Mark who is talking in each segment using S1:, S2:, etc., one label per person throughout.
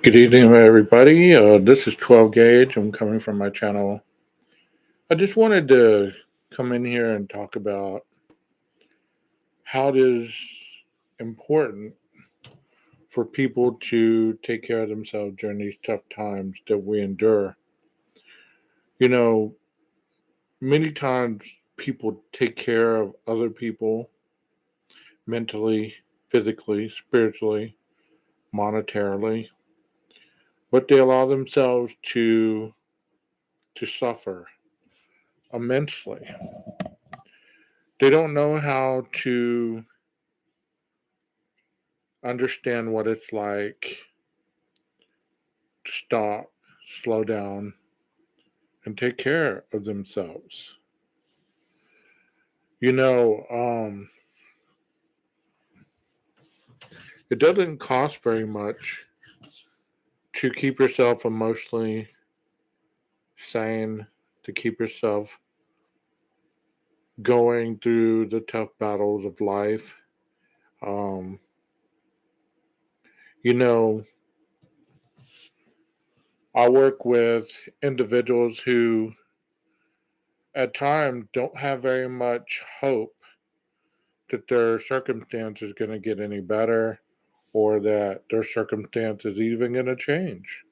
S1: Good evening, everybody. This is 12 Gauge. I'm coming from my channel. I just wanted to come in here and talk about how it is important for people to take care of themselves during these tough times that we endure. You know, many times people take care of other people mentally, physically, spiritually, monetarily, but they allow themselves to suffer immensely. They don't know how to understand what it's like to stop, slow down, and take care of themselves. You know, it doesn't cost very much to keep yourself emotionally sane, to keep yourself going through the tough battles of life. Um, you know, I work with individuals who at times don't have very much hope that their circumstance is going to get any better or that their circumstance is even going to change.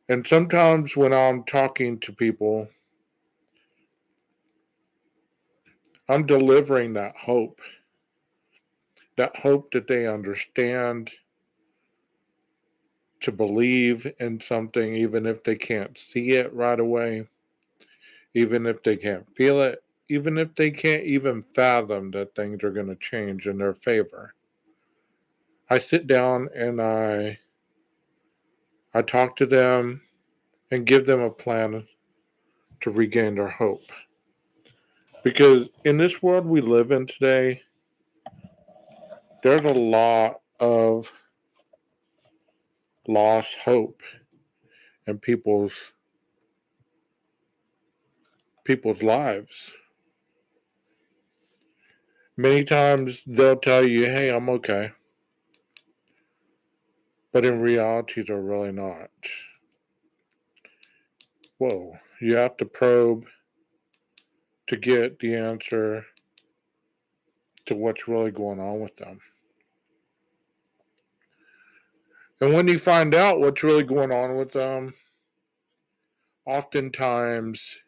S1: And sometimes when I'm talking to people, I'm delivering that hope that they understand to believe in something, even if they can't see it right away, even if they can't feel it, even if they can't even fathom that things are going to change in their favor. I sit down and I talk to them and give them a plan to regain their hope. Because in this world we live in today, there's a lot of lost hope in people's lives. Many times they'll tell you, "Hey, I'm okay," but in reality, they're really not. Whoa! You have to probe to get the answer to what's really going on with them. And when you find out what's really going on with them, oftentimes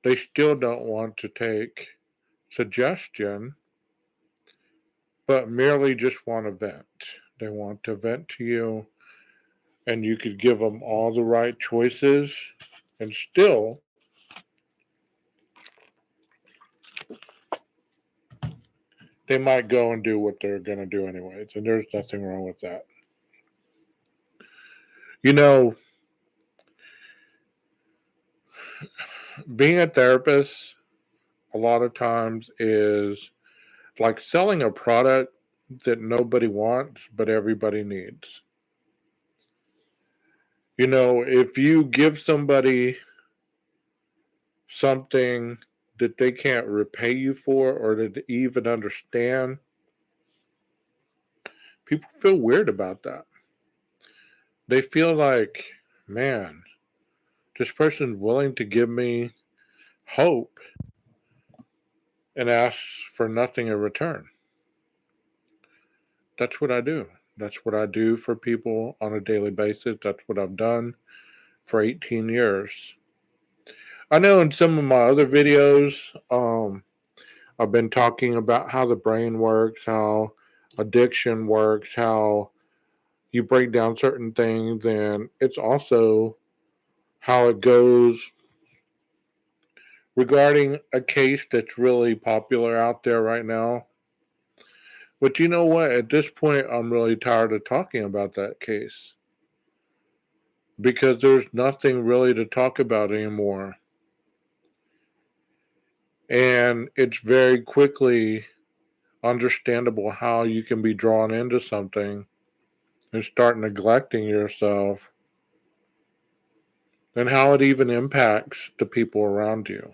S1: they still don't want to take suggestion, but merely just want to vent. They want to vent to you, and you could give them all the right choices, and still they might go and do what they're going to do anyways, and there's nothing wrong with that. You know, being a therapist a lot of times is like selling a product that nobody wants, but everybody needs. You know, if you give somebody something that they can't repay you for or to even understand, people feel weird about that. They feel like, man, this person's willing to give me hope and asks for nothing in return. That's what I do. That's what I do for people on a daily basis. That's what I've done for 18 years. I know in some of my other videos, I've been talking about how the brain works, how addiction works, how you break down certain things, and it's also how it goes regarding a case that's really popular out there right now. But you know what? At this point, I'm really tired of talking about that case because there's nothing really to talk about anymore. And it's very quickly understandable how you can be drawn into something and start neglecting yourself and how it even impacts the people around you.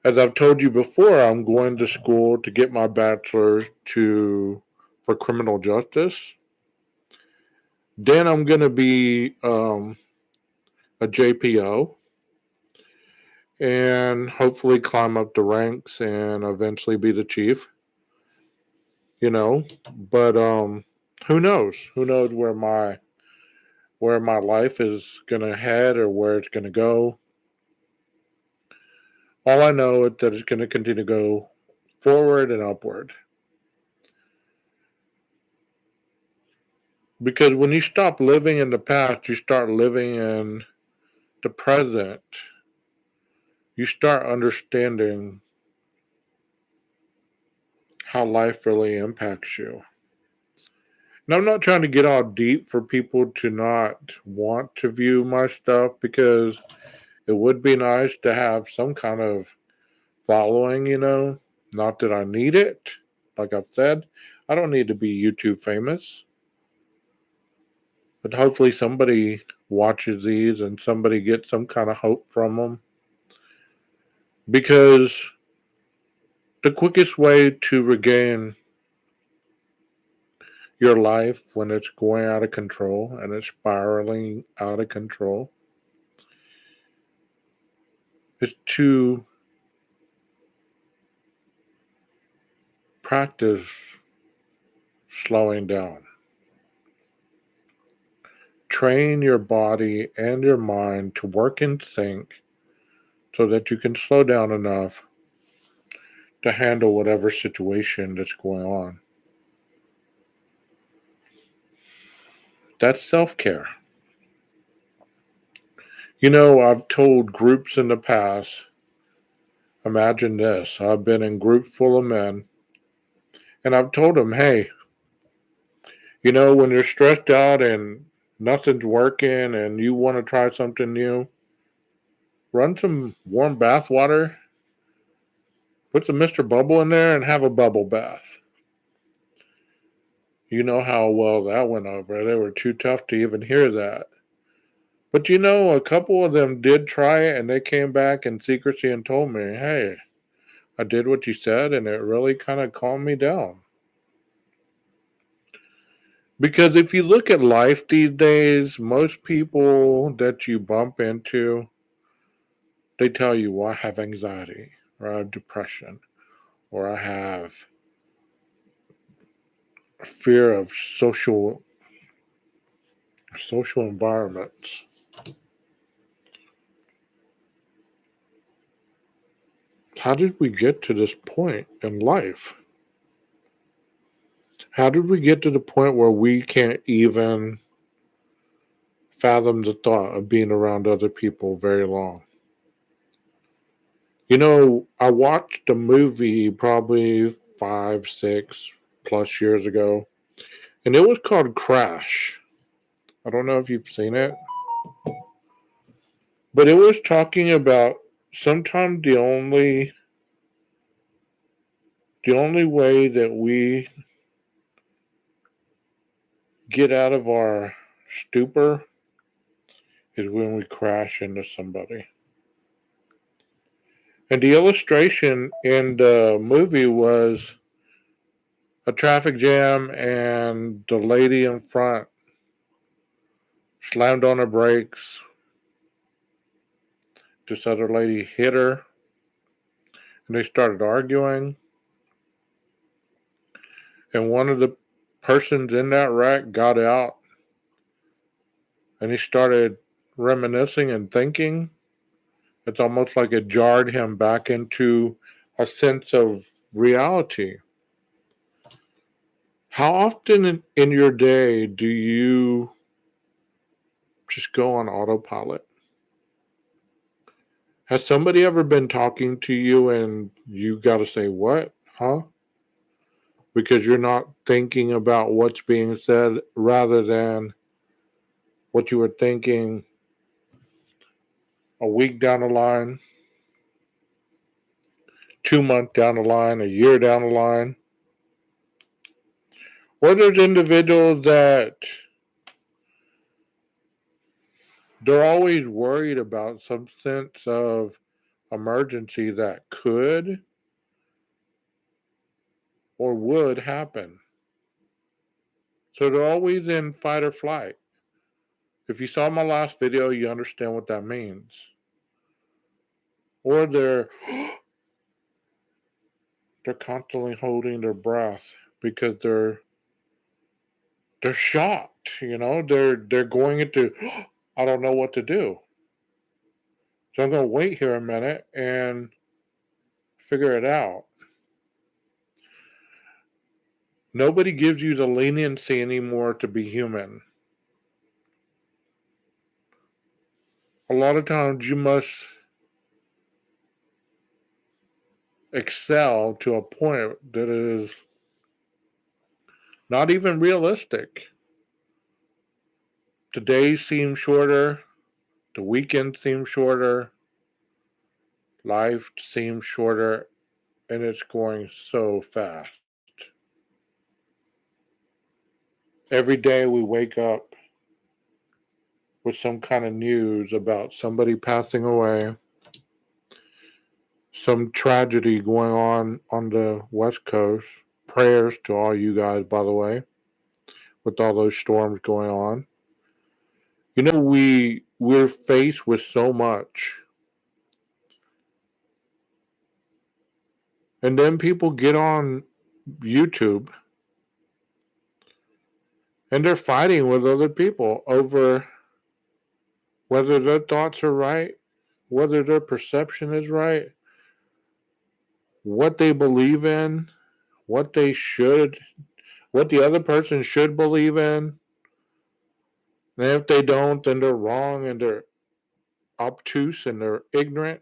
S1: As I've told you before, I'm going to school to get my bachelor's for criminal justice. Then I'm going to be a JPO and hopefully climb up the ranks and eventually be the chief. You know, but who knows? Who knows where my life is going to head or where it's going to go? All I know is that it's going to continue to go forward and upward. Because when you stop living in the past, you start living in the present. You start understanding how life really impacts you. And I'm not trying to get all deep for people to not want to view my stuff because it would be nice to have some kind of following, Not that I need it. Like I've said, I don't need to be YouTube famous. But hopefully somebody watches these and somebody gets some kind of hope from them. Because the quickest way to regain your life when it's going out of control and it's spiraling out of control is to practice slowing down. Train your body and your mind to work in sync so that you can slow down enough to handle whatever situation that's going on. That's self-care. I've told groups in the past, imagine this. I've been in groups full of men, and I've told them, hey, when you're stressed out and nothing's working and you want to try something new, run some warm bath water, put some Mr. Bubble in there, and have a bubble bath. You know how well that went over. They were too tough to even hear that. But a couple of them did try it and they came back in secrecy and told me, hey, I did what you said and it really kind of calmed me down. Because if you look at life these days, most people that you bump into, they tell you, well, I have anxiety or I have depression or I have fear of social environments. How did we get to this point in life? How did we get to the point where we can't even fathom the thought of being around other people very long? I watched a movie probably 5, 6+ years ago, and it was called Crash. I don't know if you've seen it, but it was talking about sometimes the only way that we get out of our stupor is when we crash into somebody. And the illustration in the movie was a traffic jam, and the lady in front slammed on her brakes. This other lady hit her, and they started arguing. And one of the persons in that wreck got out, and he started reminiscing and thinking. It's almost like it jarred him back into a sense of reality. How often in your day do you just go on autopilot? Has somebody ever been talking to you and you got to say, what? Huh? Because you're not thinking about what's being said rather than what you were thinking a week down the line, 2 months down the line, a year down the line. Or there's individuals that they're always worried about some sense of emergency that could or would happen. So they're always in fight or flight. If you saw my last video, you understand what that means. Or they're constantly holding their breath because they're shocked, they're going into I don't know what to do. So I'm gonna wait here a minute and figure it out. Nobody gives you the leniency anymore to be human. A lot of times you must excel to a point that is not even realistic. The days seem shorter, the weekends seem shorter, life seems shorter, and it's going so fast. Every day we wake up with some kind of news about somebody passing away, some tragedy going on the West Coast. Prayers to all you guys, by the way, with all those storms going on. We're faced with so much. And then people get on YouTube and they're fighting with other people over whether their thoughts are right, whether their perception is right, what they believe in, what what the other person should believe in. And if they don't, then they're wrong and they're obtuse and they're ignorant.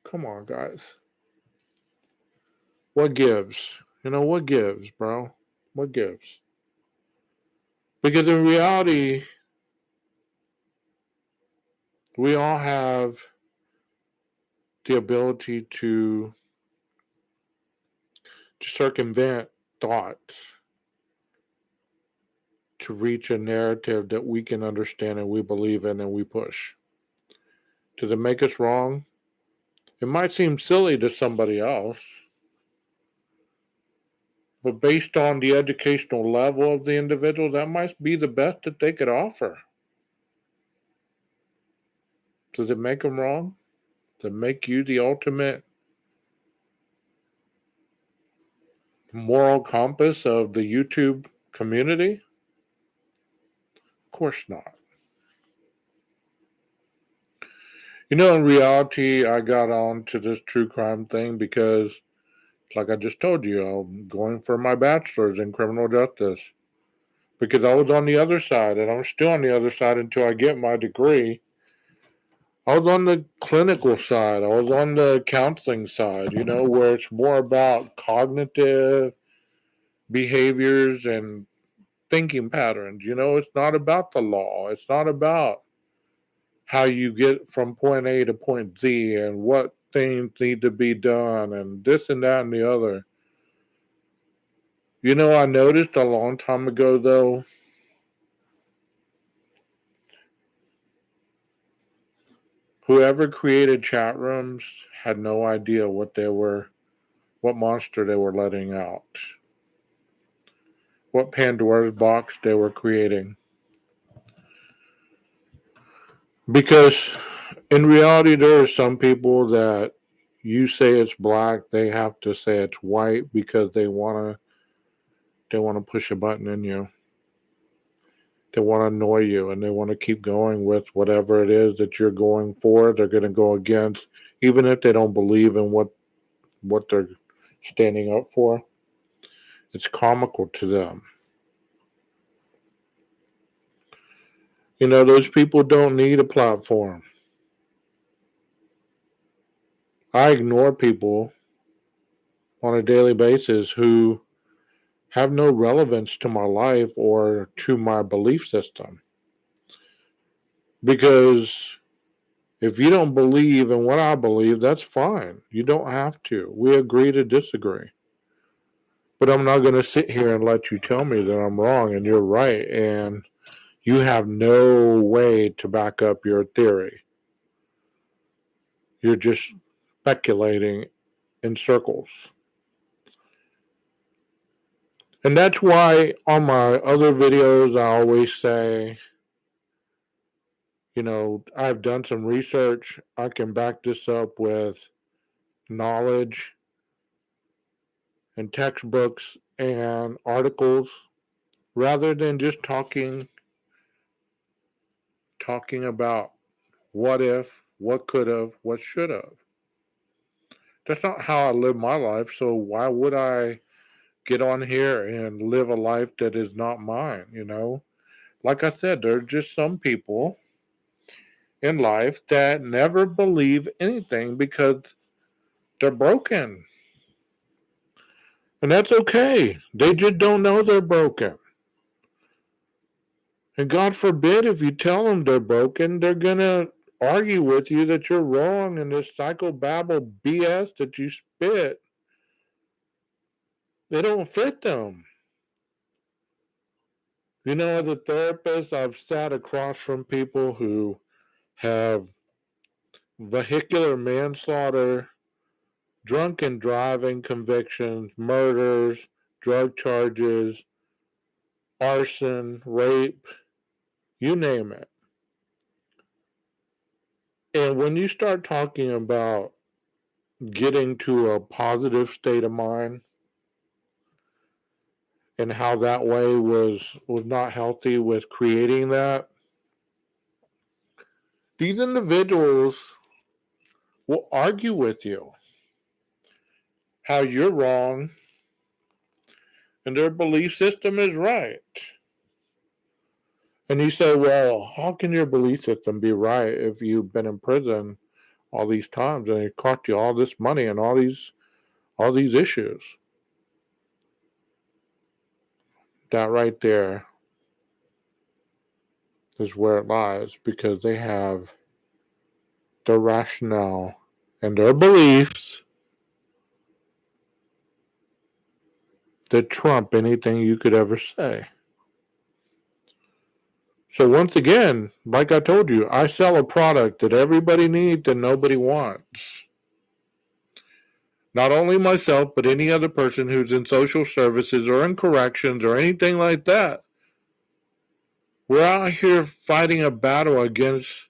S1: Come on, guys. What gives? What gives, bro? What gives? Because in reality, we all have the ability to circumvent thoughts to reach a narrative that we can understand and we believe in and we push. Does it make us wrong? It might seem silly to somebody else, but based on the educational level of the individual, that might be the best that they could offer. Does it make them wrong? Does it make you the ultimate moral compass of the YouTube community? Of course not. In reality, I got on to this true crime thing because, like I just told you, I'm going for my bachelor's in criminal justice. Because I was on the other side, and I'm still on the other side until I get my degree. I was on the clinical side. I was on the counseling side, where it's more about cognitive behaviors and thinking patterns. It's not about the law. It's not about how you get from point A to point Z and what things need to be done and this and that and the other. I noticed a long time ago, though, whoever created chat rooms had no idea what monster they were letting out, what Pandora's box they were creating. Because in reality, there are some people that you say it's black, they have to say it's white because they want to push a button in you. They want to annoy you and they want to keep going with whatever it is that you're going for. They're going to go against, even if they don't believe in what they're standing up for. It's comical to them. Those people don't need a platform. I ignore people on a daily basis who have no relevance to my life or to my belief system. Because if you don't believe in what I believe, that's fine. You don't have to. We agree to disagree. But I'm not going to sit here and let you tell me that I'm wrong and you're right, and you have no way to back up your theory. You're just speculating in circles. And that's why on my other videos, I always say, I've done some research. I can back this up with knowledge and textbooks and articles rather than just talking about what if, what could have, what should have. That's not how I live my life, so why would I get on here and live a life that is not mine? Like I said, there are just some people in life that never believe anything because they're broken. And that's okay. They just don't know they're broken. And God forbid if you tell them they're broken, they're going to argue with you that you're wrong, and this psychobabble BS that you spit, they don't fit them. As a therapist, I've sat across from people who have vehicular manslaughter, drunken driving convictions, murders, drug charges, arson, rape, you name it. And when you start talking about getting to a positive state of mind and how that way was not healthy with creating that, these individuals will argue with you how you're wrong and their belief system is right. And you say, well, how can your belief system be right if you've been in prison all these times and it cost you all this money and all these issues? That right there is where it lies, because they have their rationale and their beliefs that trump anything you could ever say. So once again, like I told you, I sell a product that everybody needs and nobody wants. Not only myself, but any other person who's in social services or in corrections or anything like that. We're out here fighting a battle against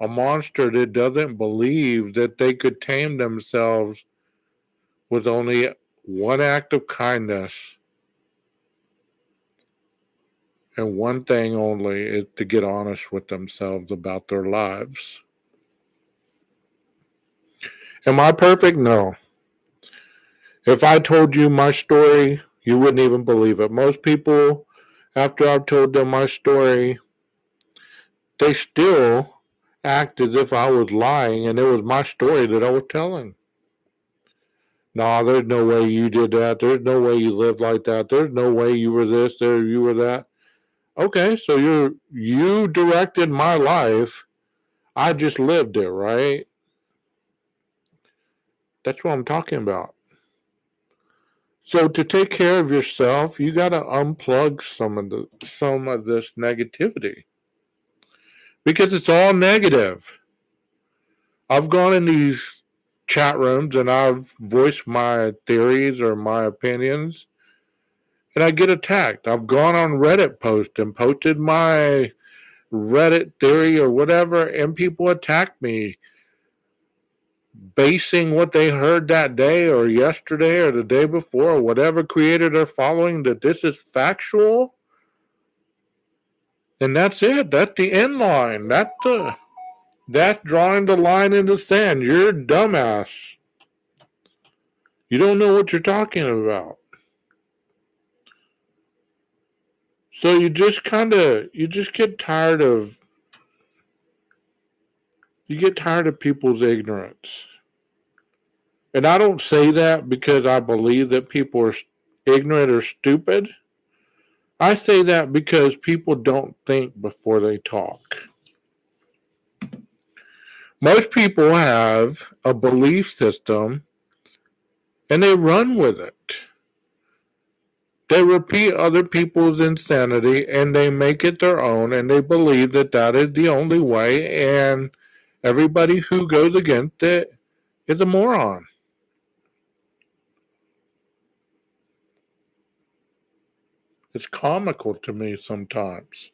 S1: a monster that doesn't believe that they could tame themselves with only one act of kindness. And one thing only is to get honest with themselves about their lives. Am I perfect? No. If I told you my story, you wouldn't even believe it. Most people, after I've told them my story, they still act as if I was lying and it was my story that I was telling. No, there's no way you did that. There's no way you lived like that. There's no way you were this or you were that. Okay, so you directed my life. I just lived it, right? That's what I'm talking about. So to take care of yourself, you got to unplug some of this negativity, because it's all negative. I've gone in these chat rooms and I've voiced my theories or my opinions, and I get attacked. I've gone on Reddit posts and posted my Reddit theory or whatever, and people attack me basing what they heard that day or yesterday or the day before or whatever creator they're following, that this is factual. And that's it. That's the end line. That's drawing the line in the sand. You're a dumbass. You don't know what you're talking about. So you just get tired of people's ignorance. And I don't say that because I believe that people are ignorant or stupid. I say that because people don't think before they talk. Most people have a belief system and they run with it. They repeat other people's insanity and they make it their own, and they believe that that is the only way, and Everybody who goes against it is a moron. It's comical to me sometimes.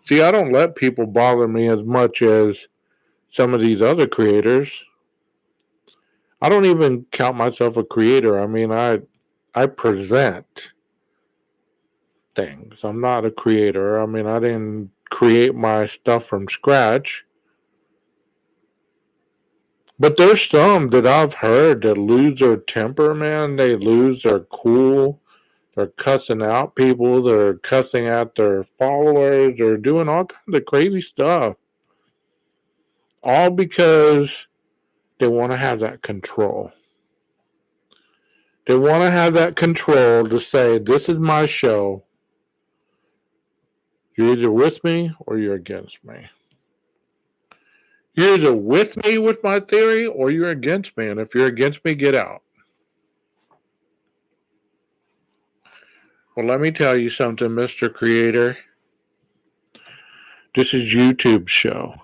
S1: See, I don't let people bother me as much as some of these other creators. I don't even count myself a creator. I mean, I present things. I'm not a creator. I mean, I didn't create my stuff from scratch. But there's some that I've heard that lose their temper, man. They lose their cool. They're cussing out people. They're cussing at their followers. They're doing all kinds of crazy stuff. All because they want to have that control. They want to have that control to say, this is my show. You're either with me or you're against me. You're either with me with my theory or you're against me. And if you're against me, get out. Well, let me tell you something, Mr. Creator. This is YouTube's show.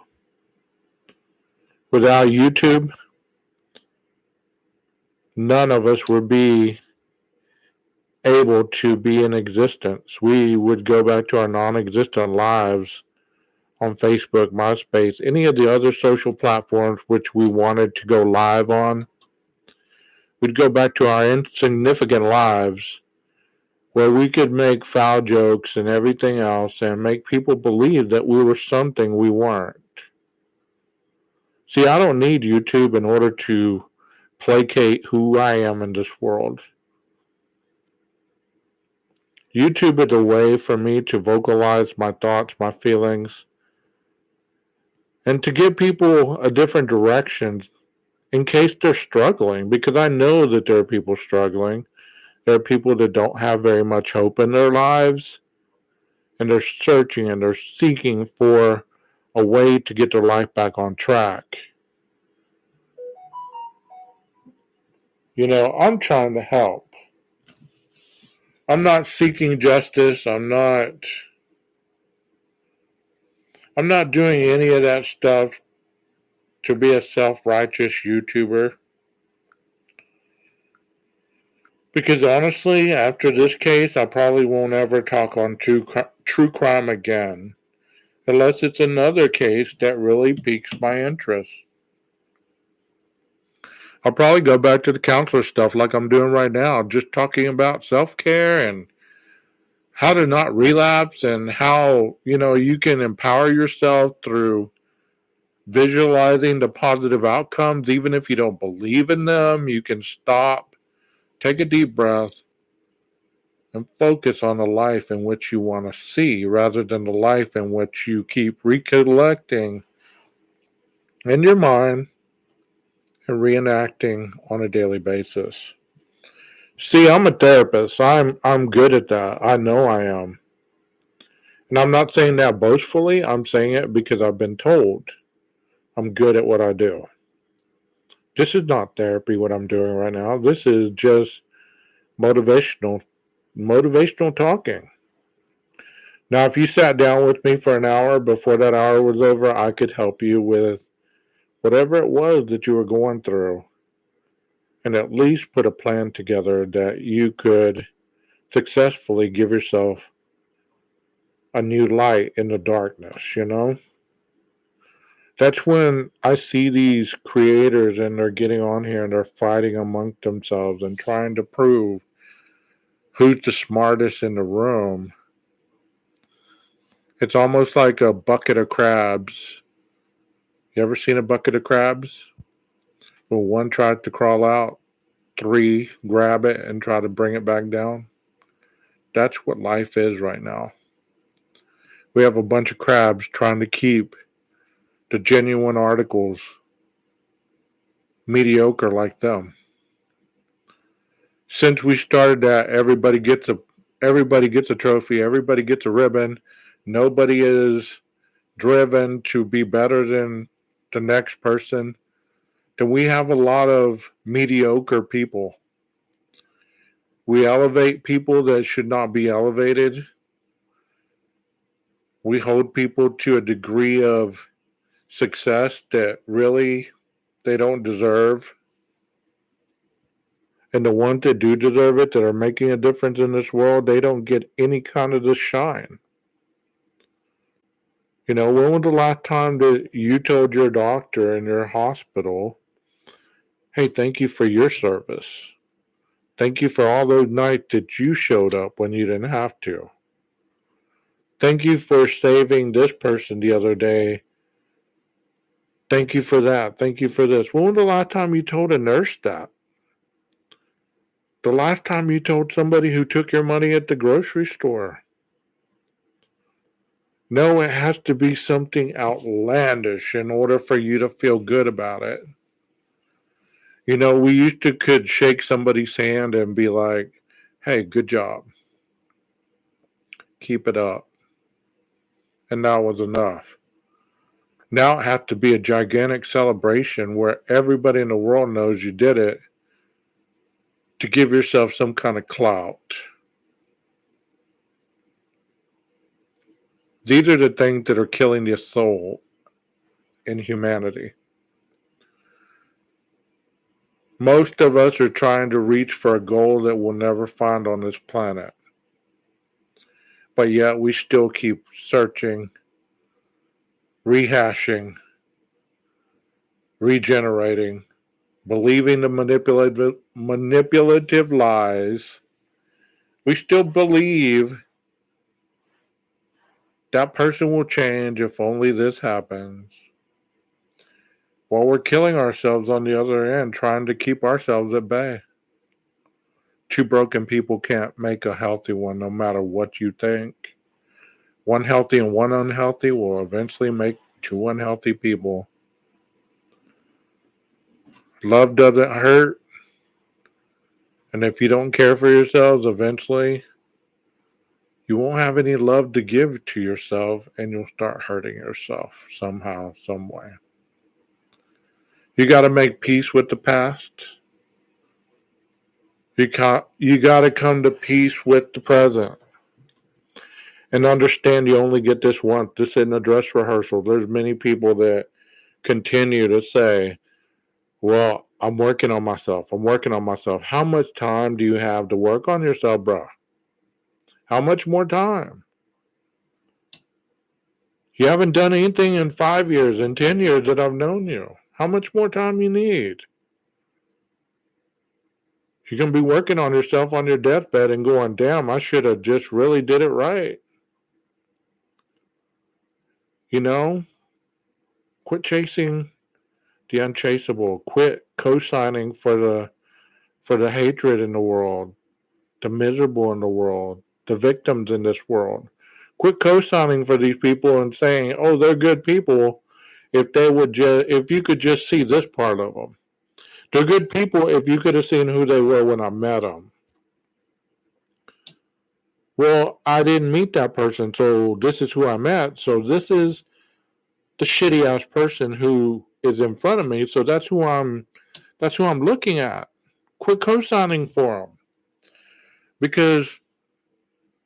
S1: Without YouTube, none of us would be able to be in existence. We would go back to our non-existent lives on Facebook, MySpace, any of the other social platforms which we wanted to go live on. We'd go back to our insignificant lives where we could make foul jokes and everything else and make people believe that we were something we weren't. See, I don't need YouTube in order to placate who I am in this world. YouTube is a way for me to vocalize my thoughts, my feelings, and to give people a different direction in case they're struggling, because I know that there are people struggling. There are people that don't have very much hope in their lives, and they're searching and they're seeking for a way to get their life back on track. I'm trying to help. I'm not seeking justice. I'm not doing any of that stuff to be a self-righteous YouTuber. Because honestly, after this case, I probably won't ever talk on true crime again. Unless it's another case that really piques my interest. I'll probably go back to the counselor stuff like I'm doing right now, just talking about self-care and how to not relapse and how, you can empower yourself through visualizing the positive outcomes. Even if you don't believe in them, you can stop, take a deep breath, and focus on the life in which you want to see rather than the life in which you keep recollecting in your mind and reenacting on a daily basis. See, I'm a therapist. I'm good at that. I know I am. And I'm not saying that boastfully. I'm saying it because I've been told I'm good at what I do. This is not therapy what I'm doing right now. This is just motivational talking. Now, if you sat down with me for an hour before that hour was over, I could help you with whatever it was that you were going through and at least put a plan together that you could successfully give yourself a new light in the darkness. That's when I see these creators and they're getting on here and they're fighting amongst themselves and trying to prove who's the smartest in the room. It's almost like a bucket of crabs. You ever seen a bucket of crabs? Well, one tried to crawl out, three grab it and try to bring it back down. That's what life is right now. We have a bunch of crabs trying to keep the genuine articles mediocre like them. Since we started that, everybody gets a trophy, everybody gets a ribbon. Nobody is driven to be better than the next person. Then we have a lot of mediocre people. We elevate people that should not be elevated. We hold people to a degree of success that really they don't deserve. And the ones that do deserve it, that are making a difference in this world, they don't get any kind of this shine. When was the last time that you told your doctor in your hospital, hey, thank you for your service? Thank you for all those nights that you showed up when you didn't have to. Thank you for saving this person the other day. Thank you for that. Thank you for this. When was the last time you told a nurse that? The last time you told somebody who took your money at the grocery store? No, it has to be something outlandish in order for you to feel good about it. We used to could shake somebody's hand and be like, hey, good job. Keep it up. And that was enough. Now it has to be a gigantic celebration where everybody in the world knows you did it to give yourself some kind of clout. These are the things that are killing the soul in humanity. Most of us are trying to reach for a goal that we'll never find on this planet. But yet we still keep searching, rehashing, regenerating, believing the manipulative lies. We still believe that person will change if only this happens. While we're killing ourselves on the other end, trying to keep ourselves at bay. Two broken people can't make a healthy one, no matter what you think. One healthy and one unhealthy will eventually make two unhealthy people. Love doesn't hurt. And if you don't care for yourselves, eventually you won't have any love to give to yourself, and you'll start hurting yourself somehow, some way. You got to make peace with the past. You got to come to peace with the present. And understand you only get this once. This isn't a dress rehearsal. There's many people that continue to say, well, I'm working on myself. I'm working on myself. How much time do you have to work on yourself, bro? How much more time? You haven't done anything in 5 years, in 10 years that I've known you. How much more time you need? You're going to be working on yourself on your deathbed and going, damn, I should have just really did it right. Quit chasing the unchaseable. Quit co-signing for the hatred in the world, the miserable in the world, the victims in this world. Quit co-signing for these people and saying, oh, they're good people if you could just see this part of them. They're good people if you could have seen who they were when I met them. Well, I didn't meet that person, so this is who I met. So this is the shitty ass person who is in front of me. So that's who I'm looking at. Quit co-signing for them, because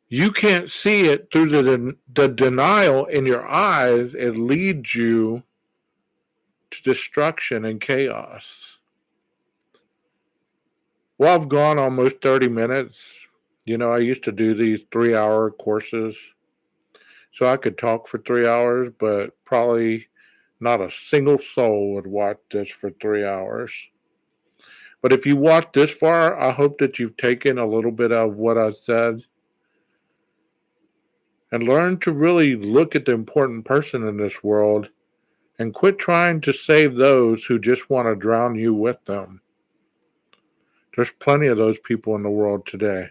S1: you can't see it through the denial in your eyes. It leads you to destruction and chaos. Well, I've gone almost 30 minutes. I used to do these 3-hour courses, so I could talk for 3 hours, but probably not a single soul would watch this for 3 hours. But if you watch this far, I hope that you've taken a little bit of what I said and learn to really look at the important person in this world and quit trying to save those who just want to drown you with them. There's plenty of those people in the world today.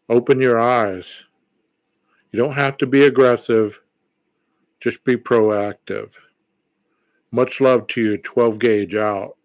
S1: Open your eyes. You don't have to be aggressive. Just be proactive. Much love to you. 12 Gauge out.